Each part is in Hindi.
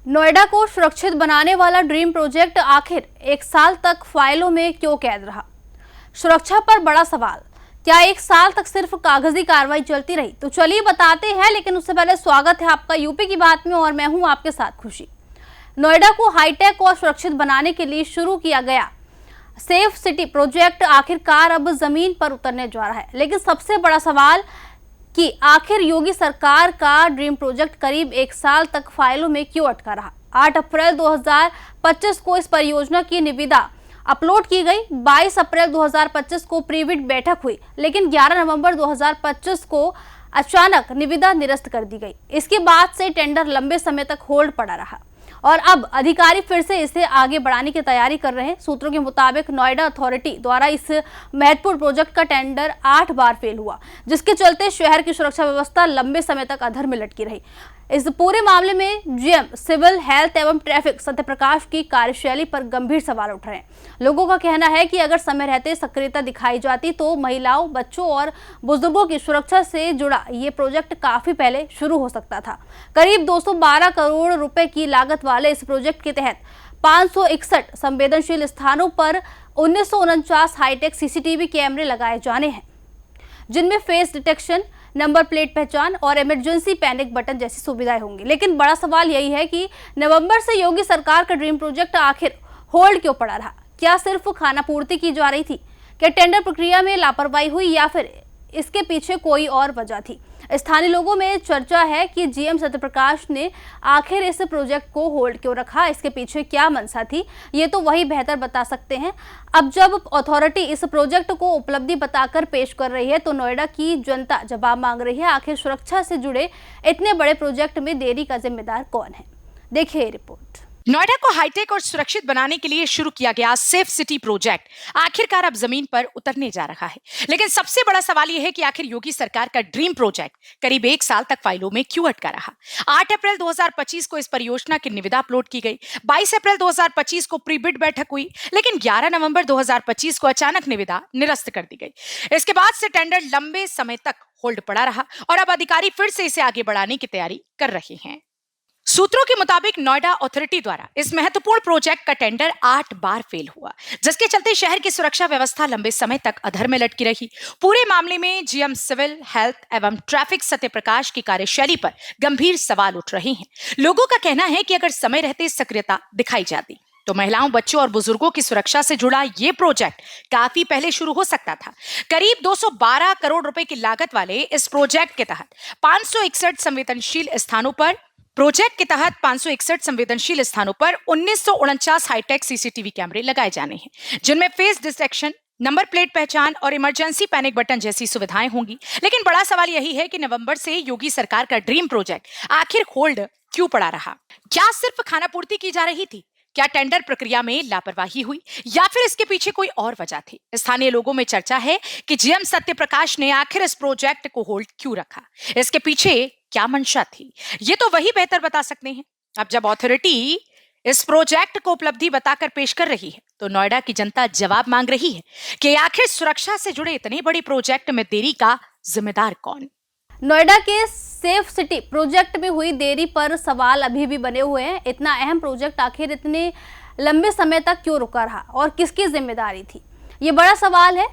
नोएडा को सुरक्षित बनाने वाला ड्रीम प्रोजेक्ट आखिर 1 साल तक फाइलों में क्यों कैद रहा? सुरक्षा पर बड़ा सवाल। क्या 1 साल तक सिर्फ कागजी कार्रवाई चलती रही? तो चलिए बताते हैं, लेकिन उससे पहले स्वागत है आपका यूपी की बात में और मैं हूं आपके साथ खुशी। नोएडा को हाईटेक और सुरक्षित बनाने के लिए शुरू किया गया सेफ सिटी प्रोजेक्ट आखिरकार अब जमीन पर उतरने जा रहा है। लेकिन सबसे बड़ा सवाल कि आखिर योगी सरकार का ड्रीम प्रोजेक्ट करीब 1 साल तक फाइलों में क्यों अटका रहा? 8 अप्रैल 2025 को इस परियोजना की निविदा अपलोड की गई। 22 अप्रैल 2025 को प्रीबिड बैठक हुई, लेकिन 11 नवंबर 2025 को अचानक निविदा निरस्त कर दी गई। इसके बाद से टेंडर लंबे समय तक होल्ड पड़ा रहा और अब अधिकारी फिर से इसे आगे बढ़ाने की तैयारी कर रहे हैं। सूत्रों के मुताबिक नोएडा अथॉरिटी द्वारा इस महत्वपूर्ण प्रोजेक्ट का टेंडर 8 बार फेल हुआ, जिसके चलते शहर की सुरक्षा व्यवस्था लंबे समय तक अधर में लटकी रही। इस पूरे मामले में जीएम सिविल, हेल्थ एवं ट्रैफिक सत्यप्रकाश की कार्यशैली पर गंभीर सवाल उठ रहे हैं। लोगों का कहना है कि अगर समय रहते सक्रियता दिखाई जाती तो महिलाओं, बच्चों और बुजुर्गों की सुरक्षा से जुड़ा ये प्रोजेक्ट काफी पहले शुरू हो सकता था। करीब 212 करोड़ रुपए की लागत वाले इस प्रोजेक्ट के तहत 561 संवेदनशील स्थानों पर 1949 हाईटेक सीसीटीवी कैमरे लगाए जाने हैं, जिनमें फेस डिटेक्शन, नंबर प्लेट पहचान और इमरजेंसी पैनिक बटन जैसी सुविधाएं होंगी। लेकिन बड़ा सवाल यही है कि नवंबर से योगी सरकार का ड्रीम प्रोजेक्ट आखिर होल्ड क्यों पड़ा रहा? क्या सिर्फ खानापूर्ति की जा रही थी? क्या टेंडर प्रक्रिया में लापरवाही हुई या फिर इसके पीछे कोई और वजह थी? स्थानीय लोगों में चर्चा है कि जीएम सत्यप्रकाश ने आखिर इस प्रोजेक्ट को होल्ड क्यों रखा, इसके पीछे क्या मंशा थी, ये तो वही बेहतर बता सकते हैं। अब जब अथॉरिटी इस प्रोजेक्ट को उपलब्धि बताकर पेश कर रही है तो नोएडा की जनता जवाब मांग रही है। आखिर सुरक्षा से जुड़े इतने बड़े प्रोजेक्ट में देरी का जिम्मेदार कौन है? देखिए ये रिपोर्ट। नोएडा को हाईटेक और सुरक्षित बनाने के लिए शुरू किया गया सेफ सिटी प्रोजेक्ट आखिरकार अब जमीन पर उतरने जा रहा है। लेकिन सबसे बड़ा सवाल यह है कि आखिर योगी सरकार का ड्रीम प्रोजेक्ट करीब 1 साल तक फाइलों में क्यों अटका रहा? 8 अप्रैल 2025 को इस परियोजना की निविदा अपलोड की गई। 22 अप्रैल 2025 को प्रीबिड बैठक हुई, लेकिन 11 नवंबर 2025 को अचानक निविदा निरस्त कर दी गई। इसके बाद से टेंडर लंबे समय तक होल्ड पड़ा रहा और अब अधिकारी फिर से इसे आगे बढ़ाने की तैयारी कर रहे हैं। सूत्रों के मुताबिक नोएडा अथॉरिटी द्वारा इस महत्वपूर्ण प्रोजेक्ट का टेंडर 8 बार फेल हुआ, जिसके चलते शहर की सुरक्षा व्यवस्था लंबे समय तक अधर में लटकी रही। पूरे मामले में जीएम सिविल, हेल्थ एवं ट्रैफिक सत्यप्रकाश की कार्यशैली पर गंभीर सवाल उठ रहे हैं। लोगों का कहना है कि अगर समय रहते सक्रियता दिखाई जाती तो महिलाओं, बच्चों और बुजुर्गों की सुरक्षा से जुड़ा ये प्रोजेक्ट काफी पहले शुरू हो सकता था। करीब 212 करोड़ रुपए की लागत वाले इस प्रोजेक्ट के तहत 561 संवेदनशील स्थानों पर 1949 हाईटेक सीसीटीवी कैमरे लगाए जाने हैं, जिनमें फेस डिटेक्शन, नंबर प्लेट पहचान और इमरजेंसी पैनिक बटन जैसी सुविधाएं होंगी। लेकिन बड़ा सवाल यही है कि नवंबर से योगी सरकार का ड्रीम प्रोजेक्ट आखिर होल्ड क्यों पड़ा रहा? क्या सिर्फ खानापूर्ति की जा रही थी? क्या टेंडर प्रक्रिया में लापरवाही हुई या फिर इसके पीछे कोई और वजह थी? स्थानीय लोगों में चर्चा है कि जीएम सत्यप्रकाश ने आखिर इस प्रोजेक्ट को होल्ड क्यों रखा, इसके पीछे क्या मंशा थी, ये तो वही बेहतर बता सकते हैं। अब जब अथॉरिटी इस प्रोजेक्ट को उपलब्धि बताकर पेश कर रही है तो नोएडा की जनता जवाब मांग रही है कि आखिर सुरक्षा से जुड़े इतने बड़े प्रोजेक्ट में देरी का जिम्मेदार कौन? नोएडा के सेफ सिटी प्रोजेक्ट में हुई देरी पर सवाल अभी भी बने हुए हैं। इतना अहम प्रोजेक्ट आखिर इतने लंबे समय तक क्यों रुका रहा और किसकी जिम्मेदारी थी? ये बड़ा सवाल है।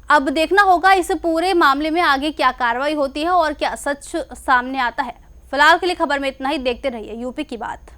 अब देखना होगा इस पूरे मामले में आगे क्या कार्रवाई होती है और क्या सच सामने आता है। फिलहाल के लिए खबर में इतना ही। देखते रहिए यूपी की बात।